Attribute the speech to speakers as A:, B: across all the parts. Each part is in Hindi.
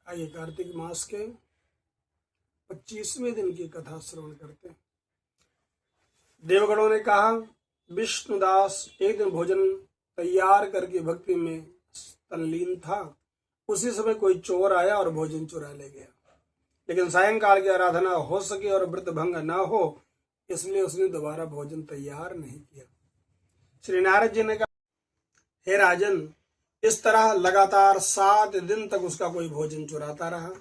A: आइए कार्तिक मास के 25वें दिन की कथा श्रवण करते हैं। देवगणों ने कहा, विष्णुदास एक दिन भोजन तैयार करके भक्ति में तल्लीन था। उसी समय कोई चोर आया और भोजन चुरा ले गया। लेकिन सायंकाल की आराधना हो सके और व्रत भंग न हो, इसलिए उसने दोबारा भोजन तैयार नहीं किया। श्री नारद जी ने कहा, हे राजन, इस तरह लगातार 7 दिन तक उसका कोई भोजन चुराता रहा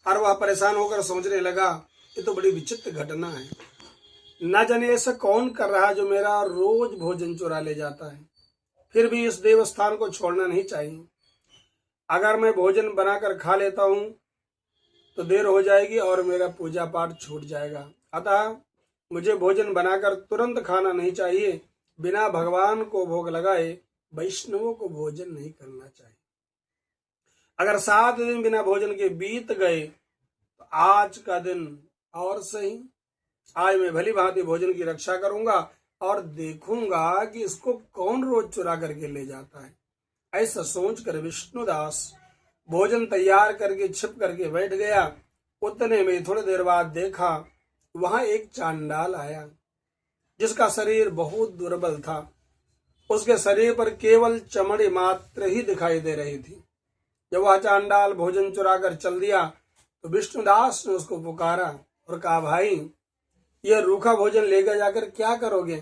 A: और वह परेशान होकर सोचने लगा, ये तो बड़ी विचित्र घटना है। न जाने ऐसा कौन कर रहा जो मेरा रोज भोजन चुरा ले जाता है। फिर भी इस देवस्थान को छोड़ना नहीं चाहिए। अगर मैं भोजन बनाकर खा लेता हूं तो देर हो जाएगी और मेरा पूजा पाठ छूट जाएगा। अतः मुझे भोजन बनाकर तुरंत खाना नहीं चाहिए। बिना भगवान को भोग लगाए वैष्णवों को भोजन नहीं करना चाहिए। अगर 7 दिन बिना भोजन के बीत गए तो आज का दिन और सही। आज मैं भली भांति भोजन की रक्षा करूंगा और देखूंगा कि इसको कौन रोज चुरा करके ले जाता है। ऐसा सोचकर विष्णुदास भोजन तैयार करके छिप करके बैठ गया। उतने में थोड़ी देर बाद देखा, वहां एक चांडाल आया जिसका शरीर बहुत दुर्बल था। उसके शरीर पर केवल चमड़ी मात्र ही दिखाई दे रही थी। जब वह चांडाल भोजन चुरा कर चल दिया तो विष्णुदास ने उसको पुकारा और कहा, भाई, यह रूखा भोजन लेकर जाकर क्या करोगे?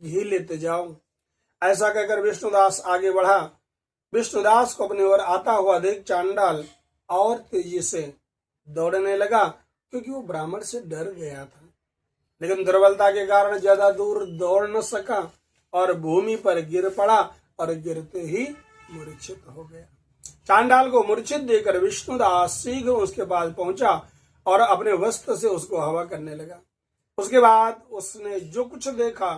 A: घी लेते जाओ। ऐसा कहकर विष्णुदास आगे बढ़ा। विष्णुदास को अपनी ओर आता हुआ देख चांडाल और तेजी से दौड़ने लगा, क्योंकि वो ब्राह्मण से डर गया था। लेकिन दुर्बलता के कारण ज्यादा दूर दौड़ न सका और भूमि पर गिर पड़ा और गिरते ही मूर्छित हो गया। चांडाल को मूर्छित देकर विष्णुदास शीघ्र उसके पास पहुंचा और अपने वस्त्र से उसको हवा करने लगा। उसके बाद उसने जो कुछ देखा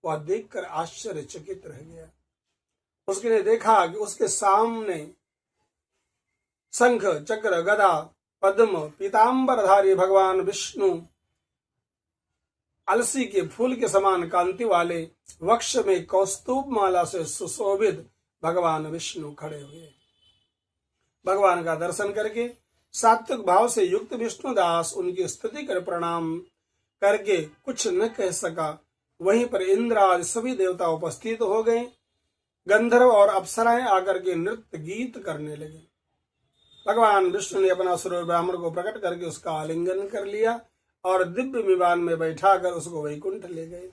A: वह देखकर आश्चर्यचकित रह गया। उसने देखा कि उसके सामने शंख, चक्र, गदा, पद्म, पीतांबरधारी भगवान विष्णु अलसी के फूल के समान कांति वाले वक्ष में कौस्तुभ माला से सुशोभित भगवान विष्णु खड़े हुए। भगवान का दर्शन करके सात्विक भाव से युक्त विष्णुदास उनकी स्तुति कर प्रणाम करके कुछ न कह सका। वहीं पर इंद्र आदि सभी देवता उपस्थित हो गए। गंधर्व और अप्सराएं आकर के नृत्य गीत करने लगे। भगवान विष्णु ने अपना स्वरूप ब्राह्मण को प्रकट करके उसका आलिंगन कर लिया और दिव्य विमान में बैठाकर उसको वैकुंठ ले गए।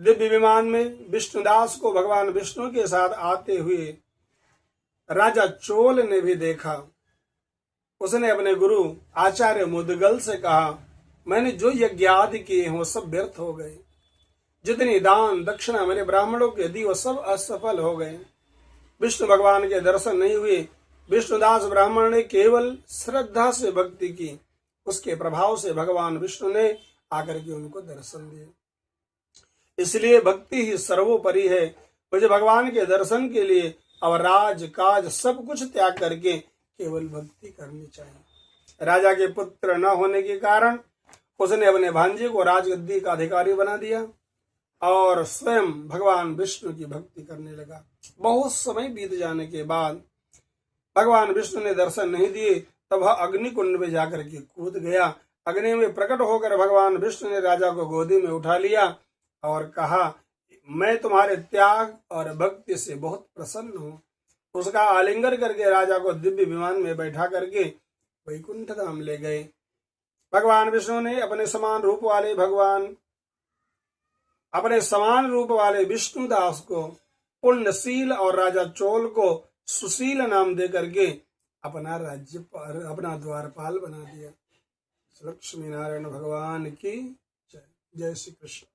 A: दिव्य विमान में विष्णुदास को भगवान विष्णु के साथ आते हुए राजा चोल ने भी देखा। उसने अपने गुरु आचार्य मुदगल से कहा, मैंने जो यज्ञ आदि किए हैं वो सब व्यर्थ हो गए। जितनी दान दक्षिणा मैंने ब्राह्मणों के दी वो सब असफल हो गए। विष्णु भगवान के दर्शन नहीं हुए। विष्णुदास ब्राह्मण ने केवल श्रद्धा से भक्ति की। उसके प्रभाव से भगवान विष्णु ने आकर के उनको दर्शन दिए। इसलिए भक्ति ही सर्वोपरि है। मुझे भगवान के दर्शन के लिए अब राज काज सब कुछ त्याग करके केवल भक्ति करनी चाहिए। राजा के पुत्र न होने के कारण उसने अपने भांजे को राजगद्दी का अधिकारी बना दिया और स्वयं भगवान विष्णु की भक्ति करने लगा। बहुत समय बीत जाने के बाद भगवान विष्णु ने दर्शन नहीं दिए। तब वह अग्नि कुंड में जाकर के कूद गया। अग्नि में प्रकट होकर भगवान विष्णु ने राजा को गोदी में उठा लिया और कहा, मैं तुम्हारे त्याग और भक्ति से बहुत प्रसन्न हूँ। उसका आलिंगन करके राजा को दिव्य विमान में बैठा करके वैकुंठ धाम ले गए। भगवान विष्णु ने अपने समान रूप वाले विष्णुदास को पुण्यशील और राजा चोल को सुशील नाम दे करके अपना द्वारपाल बना दिया। लक्ष्मी नारायण भगवान की जय। जय श्री कृष्ण।